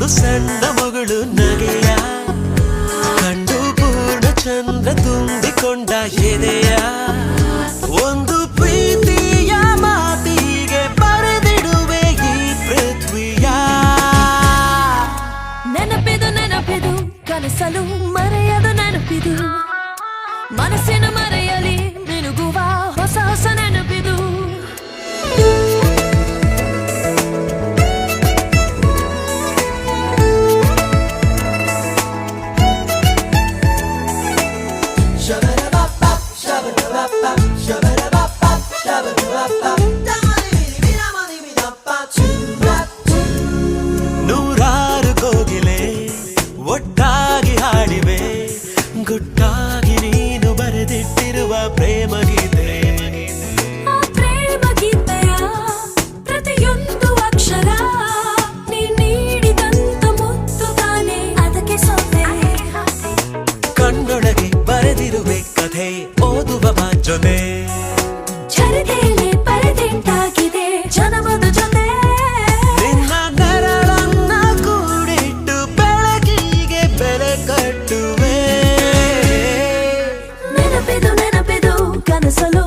ಒಂದು ಸಣ್ಣ ಮಗಳು ನಗೆಯ ಕಂಡು ಪೂರ್ಣ ಚಂದ್ರ ತುಂಬಿಕೊಂಡ ಎದೆಯ ಒಂದು ಪ್ರೀತಿಯ ಮಾತಿಗೆ ಬರೆದಿಡುವೆ ಈ ಪೃಥ್ವಿಯ ನೆನಪಿದು ನೆನಪಿದು ಕನಸಲು ಮರೆಯದು ನೆನಪಿದು ಮನಸ್ಸಿನ ಮರೆಯಲಿ ಮಿನುಗುವ ಹೊಸ ಹೊಸ ನೆನಪಿದು ನೂರಾರು ಕೋಗಿಲೆ ಒಟ್ಟಾಗಿ ಹಾಡಿವೆ ಗುಟ್ಟಾಗಿ ನೀನು ಬರೆದಿಟ್ಟಿರುವ ಪ್ರೇಮ ಗೀತೆ ಆ ಪ್ರೇಮ ಗೀತೆಯ ಪ್ರತಿಯೊಂದು ಅಕ್ಷರ ನೀ ನೀಡಿದಂತ ಮುತ್ತು ತಾನೆ ಅದಕ್ಕೆ ಸೋತೆ ಕಣ್ಣೊಳಗೆ ಬರೆದಿರುವೆ ಕಥೆ ಓದುವ ಜೊತೆ ಚರಿತೆಯಲ್ಲಿ ಬರೆದಿಂಟಾಗಿದೆ ಜನಮದ ಜೊತೆ ನಿನ್ನ ನೆರಳನ್ನ ಕೂಡಿಟ್ಟು ಬೆಳಕಿಗೆ ಬೆಲೆ ಕಟ್ಟುವೆ ನೆನಪಿದು ನೆನಪಿದು ಕನಸಲು